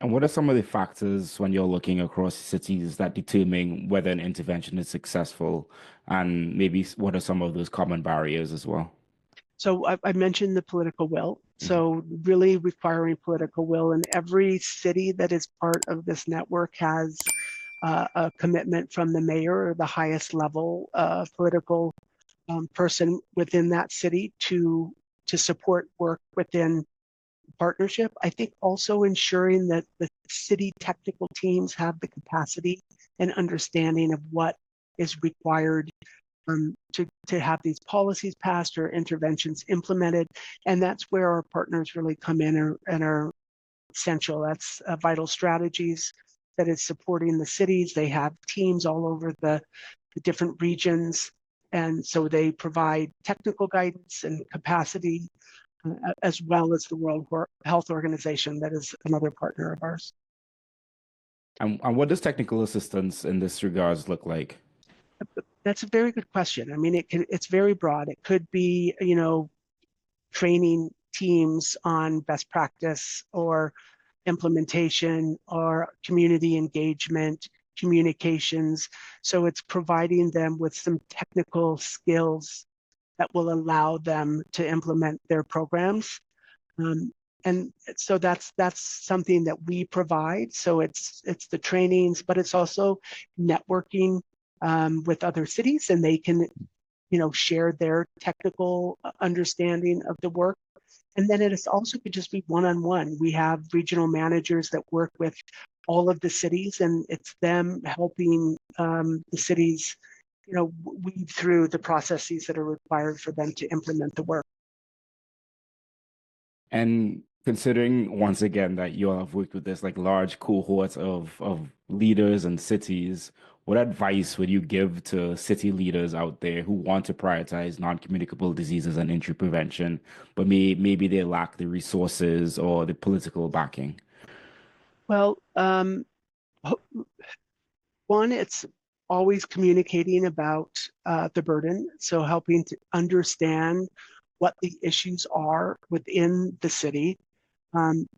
And what are some of the factors when you're looking across cities that determine whether an intervention is successful? And maybe what are some of those common barriers as well? So I mentioned the political will. Mhm. So really requiring political will, and every city that is part of this network has a commitment from the mayor or the highest level political person within that city to support work within partnership. I think also ensuring that the city technical teams have the capacity and understanding of what is required to have these policies passed or interventions implemented. And that's where our partners really come in and are essential. That's Vital Strategies that is supporting the cities. They have teams all over the different regions. And so they provide technical guidance and capacity, as well as the World Health Organization, that is another partner of ours. And what does technical assistance in this regards look like? That's a very good question. I mean, it's very broad. It could be, training teams on best practice or implementation or community engagement, communications. So it's providing them with some technical skills that will allow them to implement their programs. And so that's something that we provide. So it's the trainings, but it's also networking with other cities, and they can share their technical understanding of the work. And then it is also could just be one-on-one. We have regional managers that work with all of the cities, and it's them helping the cities, weed through the processes that are required for them to implement the work. And considering once again that you all have worked with this like large cohort of leaders and cities, what advice would you give to city leaders out there who want to prioritize non-communicable diseases and injury prevention, but maybe they lack the resources or the political backing? Well, one, it's always communicating about the burden, so helping to understand what the issues are within the city.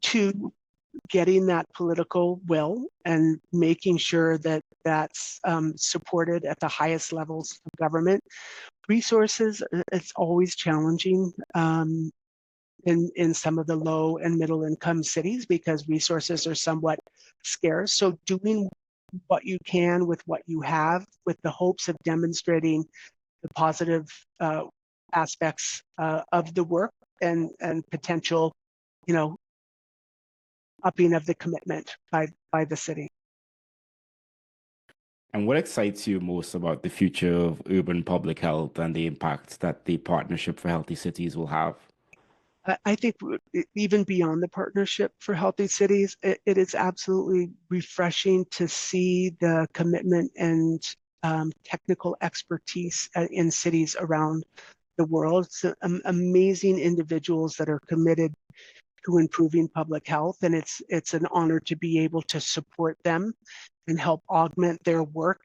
Two, getting that political will and making sure that that's supported at the highest levels of government. Resources, it's always challenging in some of the low and middle income cities because resources are somewhat scarce. So doing what you can with what you have with the hopes of demonstrating the positive aspects of the work and potential, you know, upping of the commitment by the city. And what excites you most about the future of urban public health and the impact that the Partnership for Healthy Cities will have? I think even beyond the Partnership for Healthy Cities, it is absolutely refreshing to see the commitment and technical expertise in cities around the world. It's amazing individuals that are committed to improving public health, and it's an honor to be able to support them and help augment their work,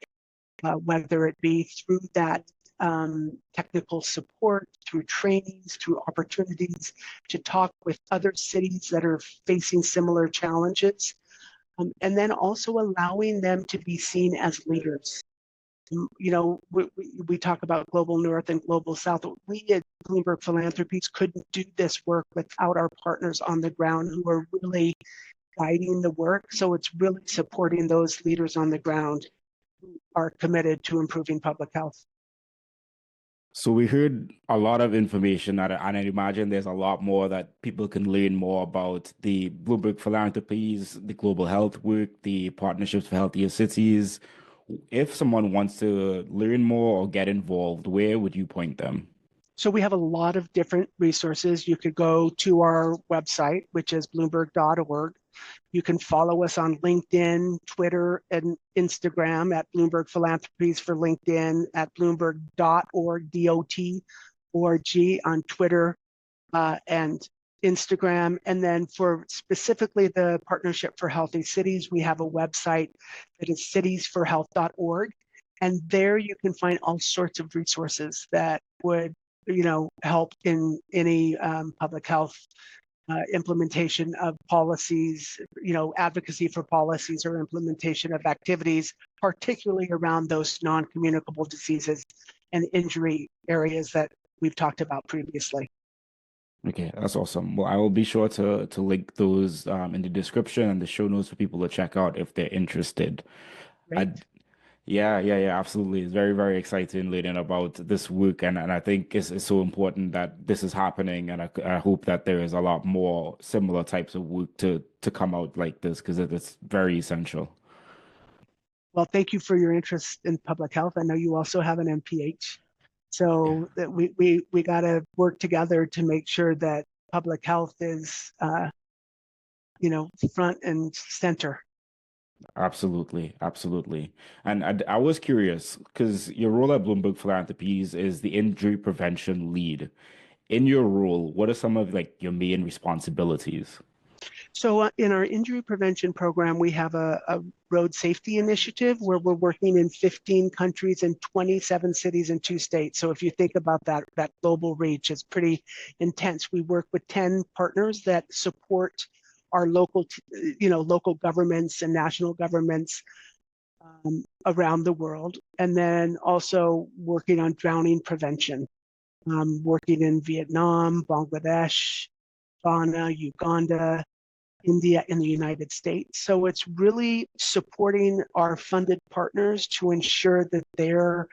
whether it be through that technical support, through trainings, through opportunities to talk with other cities that are facing similar challenges, and then also allowing them to be seen as leaders. We talk about global north and global south. We at Bloomberg Philanthropies couldn't do this work without our partners on the ground who are really guiding the work. So it's really supporting those leaders on the ground who are committed to improving public health. So we heard a lot of information, and I imagine there's a lot more that people can learn more about the Bloomberg Philanthropies, the global health work, the partnerships for healthier cities. If someone wants to learn more or get involved, where would you point them? So we have a lot of different resources. You could go to our website, which is bloomberg.org. You can follow us on LinkedIn, Twitter, and Instagram at Bloomberg Philanthropies for LinkedIn, at bloomberg.org, DOT.org on Twitter and Instagram. And then for specifically the Partnership for Healthy Cities, we have a website that is citiesforhealth.org. And there you can find all sorts of resources that would help in any public health implementation of policies, advocacy for policies or implementation of activities, particularly around those non-communicable diseases and injury areas that we've talked about previously. Okay, that's awesome. Well, I will be sure to link those in the description and the show notes for people to check out if they're interested. I Great. yeah, absolutely. It's very, very exciting learning about this work, and I think it's so important that this is happening, and I hope that there is a lot more similar types of work to come out like this because it's very essential. Well, thank you for your interest in public health. I know you also have an MPH. Yeah, So that we got to work together to make sure that public health is, front and center. absolutely, absolutely. And I was curious because your role at Bloomberg Philanthropies is the injury prevention lead. In your role, what are some of like your main responsibilities? So in our injury prevention program, we have a road safety initiative where we're working in 15 countries and 27 cities and 2 states. So if you think about that global reach, it's pretty intense. We work with 10 partners that support our local governments and national governments around the world, and then also working on drowning prevention, working in Vietnam, Bangladesh, Ghana, Uganda, India, and the United States. So it's really supporting our funded partners to ensure that they're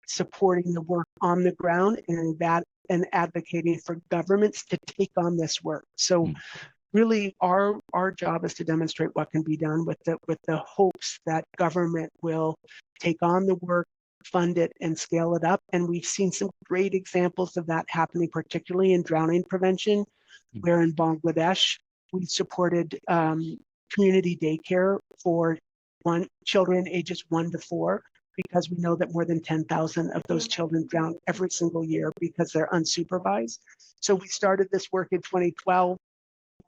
supporting the work on the ground and advocating for governments to take on this work. So Hmm. really our job is to demonstrate what can be done with the hopes that government will take on the work, fund it, and scale it up. And we've seen some great examples of that happening, particularly in drowning prevention, where in Bangladesh we supported community daycare for children ages 1 to 4, because we know that more than 10,000 of those children drown every single year because they're unsupervised. So we started this work in 2012.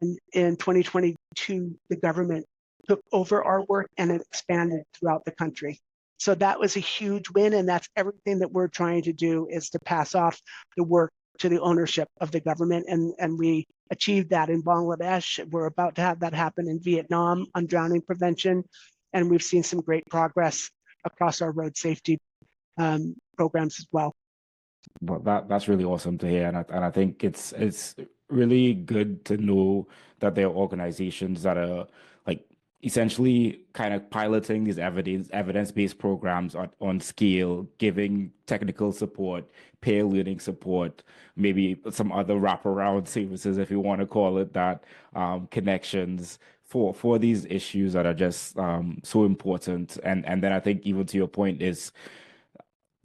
And in 2022, the government took over our work and it expanded throughout the country. So that was a huge win. And that's everything that we're trying to do, is to pass off the work to the ownership of the government. And we achieved that in Bangladesh. We're about to have that happen in Vietnam on drowning prevention. And we've seen some great progress across our road safety programs as well. Well, that's really awesome to hear, and I think it's really good to know that there are organizations that are like essentially kind of piloting these evidence-based programs on scale, giving technical support, peer learning support, maybe some other wraparound services, if you want to call it that, connections for these issues that are just so important. And then I think even to your point is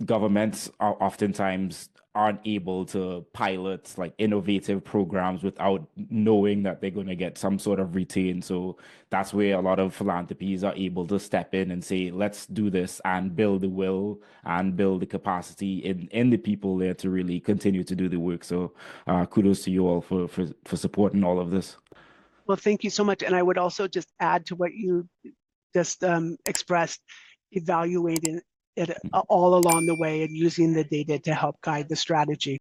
governments are oftentimes aren't able to pilot like innovative programs without knowing that they're going to get some sort of return. So that's where a lot of philanthropies are able to step in and say, let's do this and build the will and build the capacity in the people there to really continue to do the work. So kudos to you all for supporting all of this. Well, thank you so much. And I would also just add to what you just expressed, evaluating it all along the way and using the data to help guide the strategy.